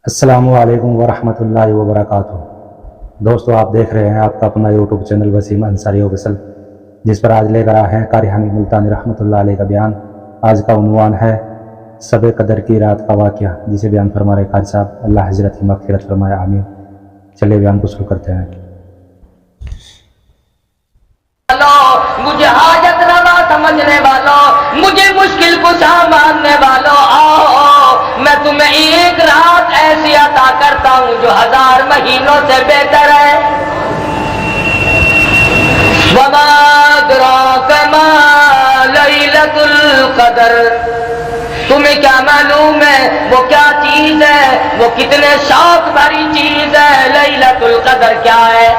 السلام علیکم ورحمۃ اللہ وبرکاتہ۔ دوستو، آپ دیکھ رہے ہیں آپ کا اپنا YouTube channel Waseem Ansari official, جس پر آج لے کر آئے ہیں قاری حمید ملتانی رحمۃ اللہ علیہ کا بیان۔ آج کا عنوان ہے شب قدر کی رات کا واقعہ، جسے بیان فرما رہے قاری صاحب، اللہ حضرت کی مغفرت فرمائے، آمین۔ چلیے بیان کو شروع کرتے ہیں۔ مجھے حاجت روا سمجھنے والوں، مجھے مشکل کشا ماننے والوں، آؤ میں تمہیں ایک رات ایسی عطا کرتا ہوں جو 1000 مہینوں سے بہتر ہے۔ وما أدراك ما ليلة القدر، تمہیں کیا معلوم ہے وہ کیا چیز ہے، وہ کتنے شوق بھری چیز ہے، لیلۃ القدر کیا ہے؟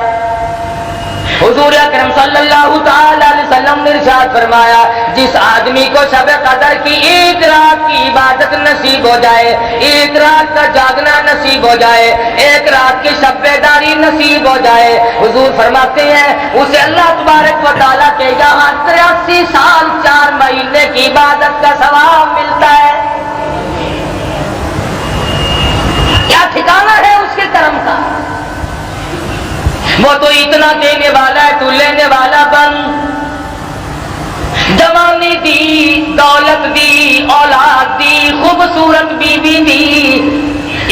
حضور اکرم صلی اللہ تعالی علیہ وسلم نے ارشاد فرمایا، جس آدمی کو شب قدر کی ایک رات کی عبادت نصیب ہو جائے، ایک رات کا جاگنا نصیب ہو جائے، ایک رات کی شب بیداری نصیب ہو جائے، حضور فرماتے ہیں اسے اللہ تبارک و تعالیٰ کے یہاں 83 سال 4 مہینے کی عبادت کا ثواب ملتا ہے۔ کیا ٹھکانہ ہے اس کے کرم کا؟ وہ تو اتنا دینے والا ہے، تو لینے والا بن۔ جوانی دی، دولت دی، اولاد دی، خوبصورت بیوی دی،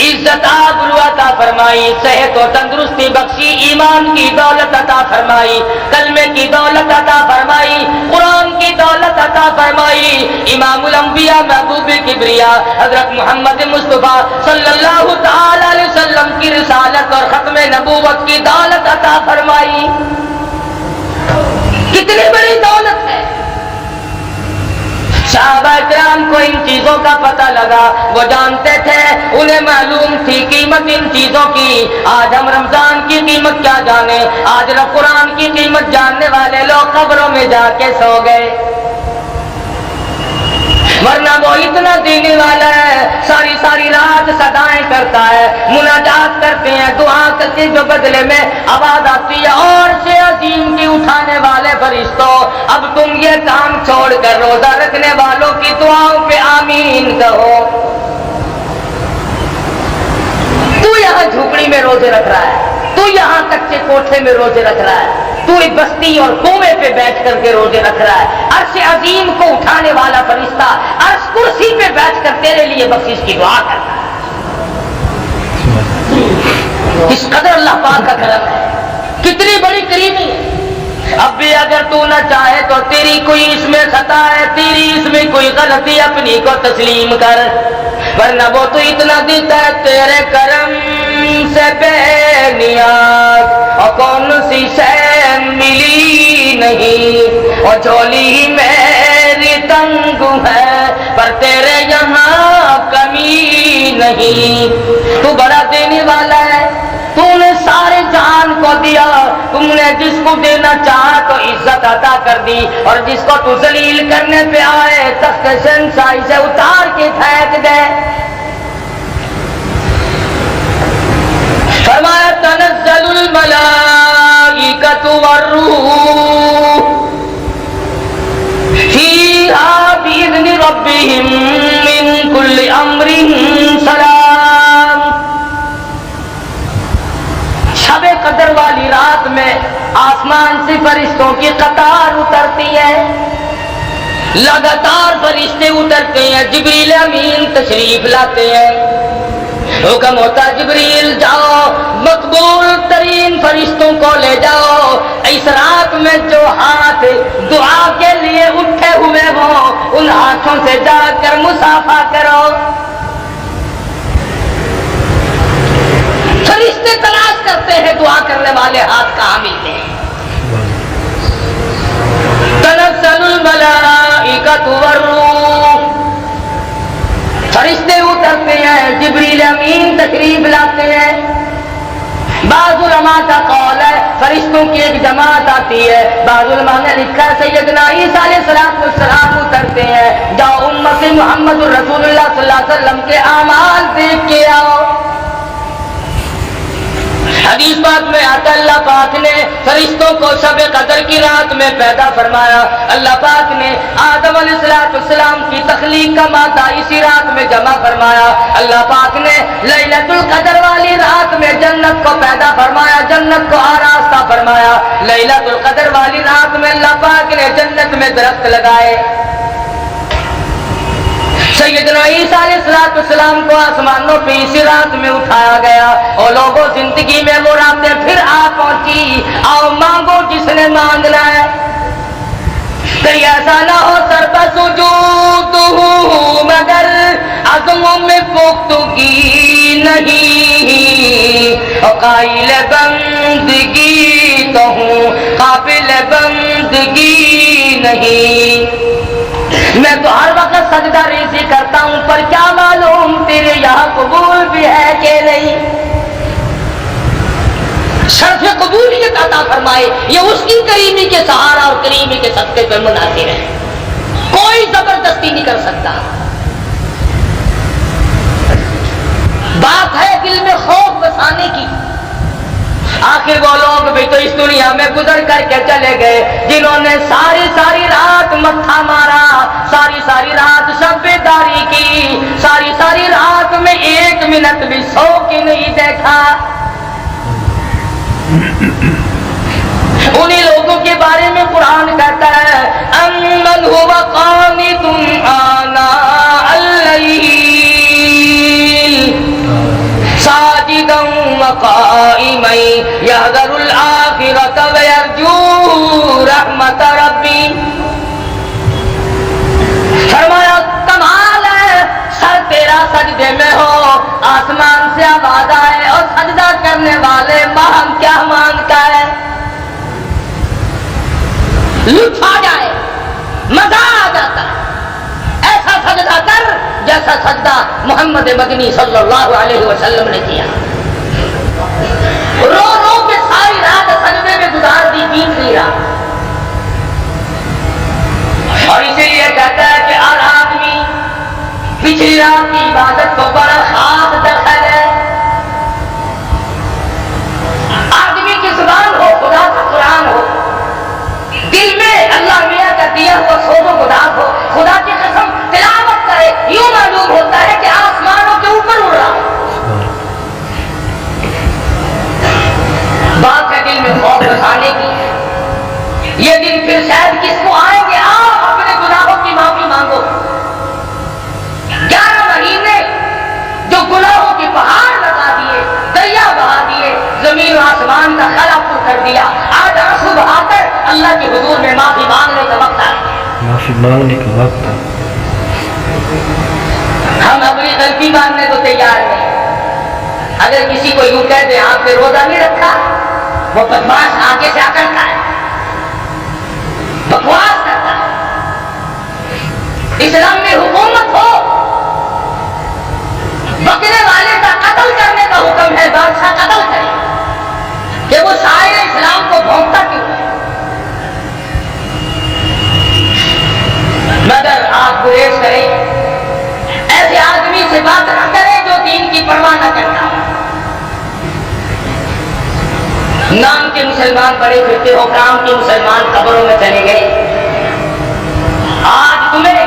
عزت آبرو عطا فرمائی، صحت و تندرستی بخشی، ایمان کی دولت عطا فرمائی، کلمے کی دولت عطا فرمائی، قرآن کی دولت عطا فرمائی، امام الانبیاء محبوب کبریا حضرت محمد مصطفیٰ صلی اللہ تعالی علیہ وسلم کی رسالت اور ختم نبوت کی دولت عطا فرمائی۔ کتنی بڑی دولت ہے۔ صحابہ کرام کو ان چیزوں کا پتہ لگا، وہ جانتے تھے، انہیں معلوم تھی قیمت ان چیزوں کی۔ آج ہم رمضان کی قیمت کیا جانے، آج قرآن کی قیمت جاننے والے لوگ قبروں میں جا کے سو گئے، ورنہ وہ اتنا دینے والا ہے، ساری ساری رات صدائیں کرتا ہے، مناجات کرتے ہیں، دعا کرتے، جو بدلے میں آواز آتی ہے، اور سے عظیم کی اٹھانے والے فرشتوں، اب تم یہ کام چھوڑ کر روزہ رکھنے والوں کی دعاؤں پہ آمین کہو۔ تو یہاں جھوپڑی میں روزے رکھ رہا ہے، تو یہاں کچے کوٹھے میں روزے رکھ رہا ہے، تو ایک بستی اور کنویں پہ بیٹھ کر کے روزے رکھ رہا ہے، عرش عظیم کو اٹھانے والا فرشتہ عرش کرسی پہ بیٹھ کر تیرے لیے بخشش کی دعا کرتا ہے۔ اس قدر اللہ پاک کا کرم ہے، کتنی بڑی کریمی ہے۔ اب بھی اگر تو نہ چاہے تو تیری کوئی اس میں خطا ہے، تیری اس میں کوئی غلطی، اپنی کو تسلیم کر، ورنہ وہ تو اتنا دیتا ہے، تیرے کرم سے بے نیاز اور کون سی شے ملی نہیں، اور جھولی ہی میری تنگ ہے پر تیرے یہاں کمی نہیں۔ تو بڑا دینے والا ہے، تو نے سارے جان کو دیا، تم نے جس کو دینا چاہا تو عزت عطا کر دی، اور جس کو تو ذلیل کرنے پہ آئے تخت شہنشاہی سے اتار کے پھینک دے۔ فرمایا تنزل الملائکۃ والروح فیہا بإذن ربہم من کل امر سلام۔ شب قدر والی رات میں آسمان سے فرشتوں کی قطار اترتی ہے، لگاتار فرشتے اترتے ہیں، جبریل امین تشریف لاتے ہیں، حکم ہوتا جبریل جاؤ مقبول ترین فرشتوں کو لے جاؤ، اس رات میں جو ہاتھ دعا کے لیے اٹھے ہوئے ہوں ان ہاتھوں سے جا کر مصافحہ کرو۔ فرشتے تلاش کرتے ہیں دعا کرنے والے ہاتھ کہاں ملتے ہیں۔ تنزل الملائکۃ والروح، فرشتے اترتے ہیں، جبریل امین تشریف لاتے ہیں۔ بعض علماء کا قول ہے فرشتوں کی ایک جماعت آتی ہے، بعض علماء نے لکھا ہے سیدنا عیسیٰ علیہ السلام اترتے ہیں، جاؤ امت محمد الرسول اللہ صلی اللہ علیہ وسلم کے اعمال دیکھ کے آؤ۔ حدیث پاک میں آتا اللہ پاک پاک نے فرشتوں کو شب قدر کی رات میں پیدا فرمایا. اللہ پاک نے آدم علیہ السلام کی تخلیق کا مادہ اسی رات میں جمع فرمایا. اللہ پاک نے لیلۃ القدر والی رات میں جنت کو پیدا فرمایا, جنت کو آراستہ فرمایا. لیلۃ القدر والی رات میں اللہ پاک نے جنت میں درخت لگائے. سیدنا عیسیٰ علیہ السلام کو آسمانوں پہ اسی رات میں اٹھایا گیا. اور لوگوں زندگی میں وہ راتیں پھر آ پہنچی. آؤ مانگو جس نے مانگنا ہے. کہیں ایسا نہ ہو سر پر سجود ہوں مگر عزموں میں پختگی نہیں. اور قائل بندگی تو ہوں قابل بندگی نہیں. میں تو ہر وقت سجدہ ریزی کرتا ہوں پر کیا معلوم تیرے یہاں قبول بھی ہے کہ نہیں. شرف قبولیت عطا فرمائے یہ اس کی کریمی کے سہارا اور کریمی کے صدقے پر منحصر ہے. کوئی زبردستی نہیں کر سکتا. بات ہے دل میں خوف بسانے کی. آخر وہ لوگ بھی تو اس دنیا میں گزر کر کے چلے گئے جنہوں نے ساری ساری رات متھا مارا, ساری ساری رات شب بیداری کی, ساری ساری رات میں ایک منٹ بھی سو کے نہیں دیکھا. انہی لوگوں کے بارے میں قرآن کہتا ہے امن هو قانت آناء اللیل ساجدا وقائما یحذر الآخرۃ ویرجو رحمت ربی. فرمایا کمال ہے سر تیرا سجدے میں ہو, آسمان سے آواز آئے اور سجدہ کرنے والے ماہم کیا مانگتا ہے. لطف آ جائے, مزہ آ جاتا ہے. ایسا سجدہ کر جیسا سجدہ محمد مدنی صلی اللہ علیہ وسلم نے کیا. رو رو کے ساری رات سجدے میں گزار دی, بیت لی رات. اور اسی لیے کہتا ہے کہ ہر آدمی پچھلی رات کی عبادت کو بڑا خاص دخل ہے. آدمی کی زبان ہو خدا کا قرآن ہو, دل میں اللہ میاں کا دیا ہوا سوز و گداز ہو, خدا کی قسم تلاوت کرے, یوں معلوم ہوتا ہے کہ آسمانوں کے اوپر اڑ رہا. بات ہے دل میں خوف بسانے کی. یہ دن پھر شاید کس کو آئیں گے. آپ اپنے گناہوں کی معافی مانگو. 11 مہینے جو گناہوں کے پہاڑ لگا دیے, دریا بہا دیے, زمین و آسمان کا خلا پور کر دیا, آج آنسو بہا کر اللہ کے حضور میں معافی مانگنے کا وقت آیا. معافی مانگنے کا وقت ہے. ہم اپنی غلطی ماننے کو تیار نہیں. اگر کسی کو یوں کہہ دے آپ نے روزہ نہیں رکھا, وہ بدماش آگے سے آ کرتا ہے, بکواس کرتا ہے. اسلام میں حکومت ہو, بکنے والے کا قتل کرنے کا حکم ہے, بادشاہ قتل کرے, کہ وہ شاعر اسلام کو بھونکتا کیوں ہے. مگر آپ گریز کریں, ایسے آدمی سے بات نہ کریں جو دین کی پرواہ نہ کرتا. نام کے مسلمان بڑے پھرتے ہو, کام کے مسلمان قبروں میں چلے گئے. آج تمہیں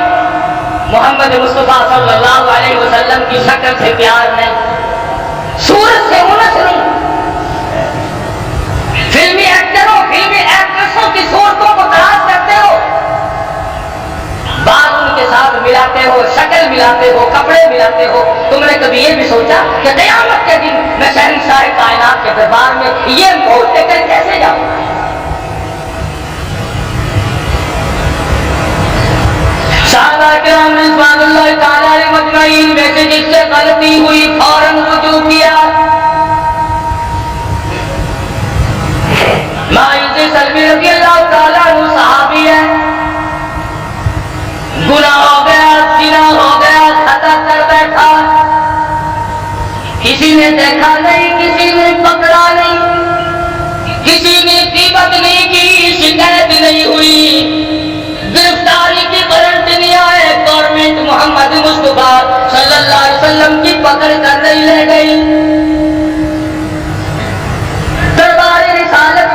محمد مصطفیٰ صلی اللہ علیہ وسلم کی شکل سے پیار نہیں, صورت سے انس نہیں. فلمی ایکٹروں, فلمی ایکٹریسوں کی صورتوں کو تلاش کرتے ہو, بال ان کے ساتھ ملاتے ہو, شکل ملاتے ہو, کپڑے ملاتے ہو. تم نے کبھی یہ بھی سوچا کہ قیامت کے دن میں شہنشاہ کائنات کے دربار میں یہ موت لے کر کیسے جاؤں. صحابہ کرام رضوان اللہ تعالی علیہ مجمعین میں سے جس سے غلطی ہوئی فوراً رجوع کیا. ماعز سلمی رضی اللہ تعالیٰ عنہ صحابی ہے, گناہ ہو گیا, زنا ہو گیا, خطا کر بیٹھا, کسی نے دیکھا نہیں, کسی نے پکڑا نہیں, کسی نے غیبت نہیں کی, شکایت نہیں ہوئی, گرفتاری کی وارنٹ نہیں آئے, گورنمنٹ محمد مصطفیٰ صلی اللہ علیہ وسلم کی پکڑ کر نہیں لے گئی. دربار رسالت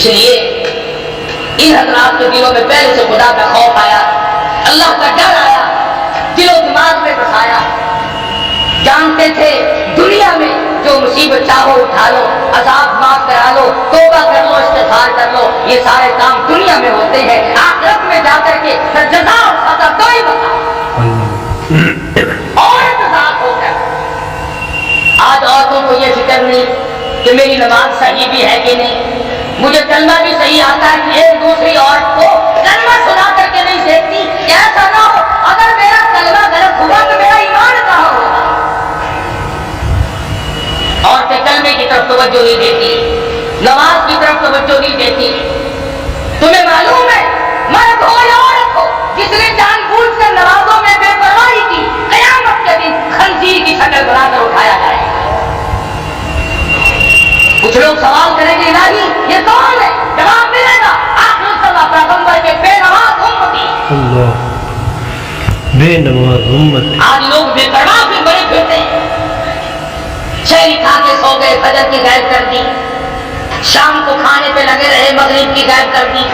اس لیے ان حضرات کے دلوں میں پہلے سے خدا کا خوف آیا, اللہ کا ڈر آیا, دل و دماغ میں بسایا. جانتے تھے دنیا میں جو مصیبت چاہو اٹھا لو, عذاب معاف کرا لو, توبہ کر لو, استغفار کر لو, یہ سارے کام دنیا میں ہوتے ہیں, آخرت میں جا کر کے جزا اور سزا تو ہی بتا اور انتظار ہو کر. آج عورتوں کو یہ فکر نہیں کہ میری نماز صحیح بھی ہے کہ نہیں, مجھے کلمہ بھی صحیح آتا ہے کہ ایک دوسری عورت کو کلمہ سنا کر کے نہیں دیکھتی. ایسا نہ ہو اگر میرا کلمہ غلط ہوا تو میرا ایمان کہاں ہوگا. عورتیں کلمے کی طرف توجہ نہیں دیتی, نماز کی طرف توجہ نہیں دیتی. تمہیں معلوم ہے مرد ہو یا عورت ہو, جس نے جان بوجھ کر نمازوں میں بے پرواہی کی, قیامت کے دن خنزیر کی شکل بنا کر اٹھایا جائے گا. کچھ لوگ سوال کریں گے الہی یہ کون ہے, جواب ملے گا آخر الزمان پیغمبر کے بے نماز امتی. اللہ بے نماز امتی. آج لوگ بے پرواہ پھر بڑے پھرتے ہیں, شہری کھا کے سو گئے, فجر کی غائب کر دی, شام کو کھانے پہ لگے رہے, مغرب کی غائب کر دی.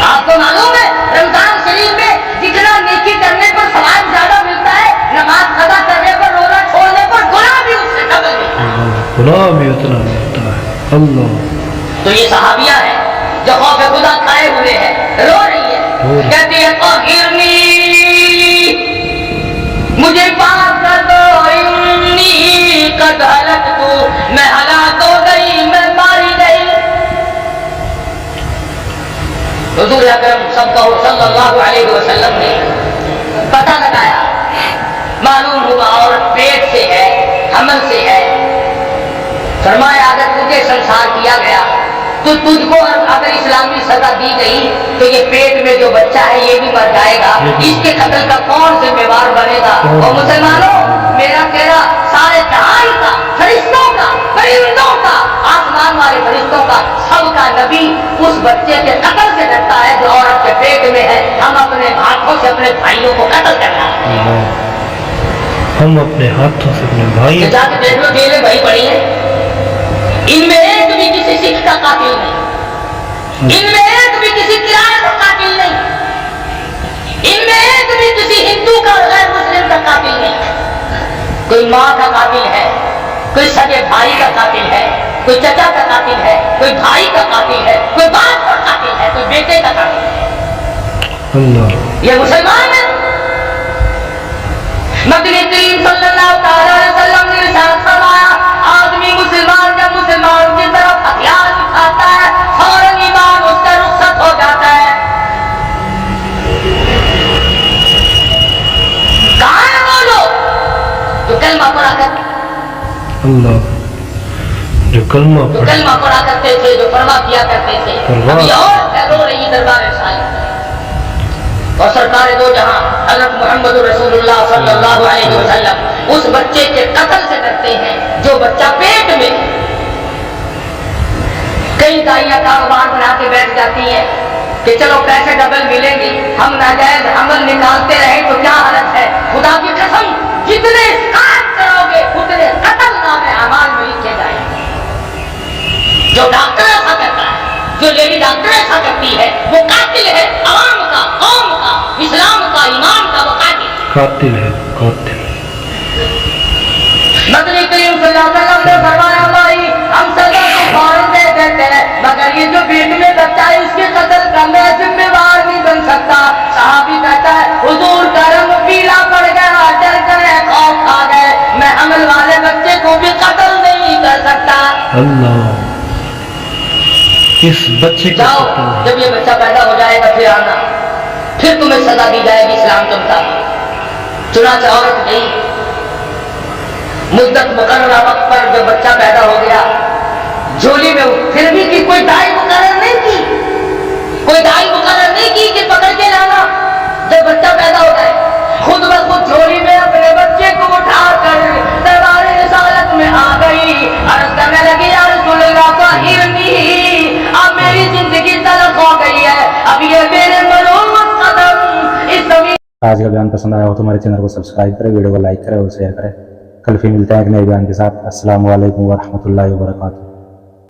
آپ کو معلوم ہے رمضان شریف میں جتنا نیکی کرنے پر ثواب زیادہ ملتا ہے, نماز قضا کرنے پر, روزہ چھوڑنے پر گناہ بھی اس سے ڈبل ملتا ہے. گناہ بھی اتنا ملتا ہے. اللہ تو یہ صحابیہ ہے جو خوف خدا کھائے ہوئے ہیں, رو رہی ہے, کہتی ہے طہرنی مجھے پاک کر دو, انی قد ہلکت, میں ہلاک ہو گئی, میں ماری گئی. حضور اکرم صلی اللہ علیہ وسلم نے پتہ لگایا, معلوم ہوا عورت پیٹ سے ہے, حمل سے ہے. فرمایا اگر تجھے سنسار کیا گیا تو تجھ کو اگر اسلامی سزا دی گئی تو یہ پیٹ میں جو بچہ ہے یہ بھی مر جائے گا, اس کے قتل کا کون ذمہ دار بنے گا؟ اور مسلمانوں میرا کہنا سارے جہان کا, فرشتوں کا, پرندوں کا, آسمان والے فرشتوں کا, سب کا نبی اس بچے کے قتل سے ڈرتا ہے جو عورت کے پیٹ میں ہے. ہم اپنے ہاتھوں سے اپنے بھائیوں کو قتل کرنا ہے, ہم اپنے ہاتھوں سے اپنے بھائی جا کے دیکھ لو جیلیں بھری پڑی ہیں, ان میں ایک بھی کسی سکھ کا قاتل نہیں, ان میں ایک بھی کسی کرائے کا قاتل نہیں, ان میں ایک بھی کسی ہندو کا غیر مسلم کا قاتل نہیں. کوئی ماں کا قاتل ہے, کوئی سگے بھائی کا قاتل ہے, کوئی چچا کا قاتل ہے, کوئی بھائی کا قاتل ہے, کوئی باپ کا قاتل ہے, کوئی بیٹے کا قاتل ہے. اللہ یہ مسلمان ہے. مدنی کریم صلی اللہ تعالی علیہ وسلم نے ارشاد فرمایا, آدمی مسلمان جب مسلمان کی طرف ہتھیار اٹھاتا ہے فوراً ایمان اس کا رخصت ہو جاتا ہے. کہاں ہے وہ لوگ جو کلمہ پڑھا کرتے, اللہ جو کلمہ جو پڑھا کلمہ پڑھا کرتے تھے, جو پرواہ کیا کرتے تھے. ابھی اور رو رہی دربار رسالت, اور سرکار دو جہاں حضرت محمد رسول اللہ صلی اللہ علیہ وسلم اس بچے کے قتل سے ڈرتے ہیں جو بچہ پیٹ میں. کئی دائیاں کاروبار بنا کے بیٹھ جاتی ہیں کہ چلو پیسے ڈبل ملیں گے, ہم ناجائز عمل نکالتے رہیں تو کیا حالت ہے. خدا کی قسم جتنے کام کرو گے اتنے قتل نام اعمال میں لکھے جائیں گے. جو ڈاکٹر ایسا کرتا ہے, جو لیڈی ڈاکٹر ایسا کرتی ہے, وہ قاتل ہے عوام کا, قوم کا, اسلام کا, ایمان کا, وہ قاتل ہے. قاتل مدنی کریم صلی اللہ علیہ وسلم نے فرمایا بھائی ہم سزا کو فوراً دے دیتے ہیں, مگر یہ جو پیٹ میں بچہ ہے اس کے قتل کا میں ذمہ دار نہیں بن سکتا. صحابی کہتا ہے حضور کا رنگ پیلا پڑ گیا, ڈر گئے, خوف کھا گئے, میں حمل والے بچے کو بھی قتل نہیں کر سکتا. اللہ اس بچے کا جاؤ قتل جب یہ بچہ پیدا ہو جائے گا پھر آنا, پھر تمہیں سزا دی جائے گی اسلام کے مطابق. چنانچہ عورت گئی, مدت مقررہ وقت پر جب بچہ پیدا ہو گیا جھولی میں پھر بھی کی کوئی دائی مقرر نہیں کی, کوئی دائی مقرر نہیں کی کہ پکڑ کے لانا. جب بچہ پیدا ہو جائے خود بخود جھولی میں اپنے بچے کو اٹھا کر دربار رسالت میں آ گئی, عرض کرنے لگی یا رسول اللہ طہرنی, اب میری زندگی تلخ ہو گئی ہے, اب یہ میرے ملومت قدم اس زمین. آج کا بیان پسند آیا ہو تو ہمارے چینل کو سبسکرائب کریں, ویڈیو کو لائک کریں اور شیئر کریں. کل پھر ملتے ہیں ایک نئے بیان کے ساتھ. السلام علیکم ورحمۃ اللہ وبرکاتہ.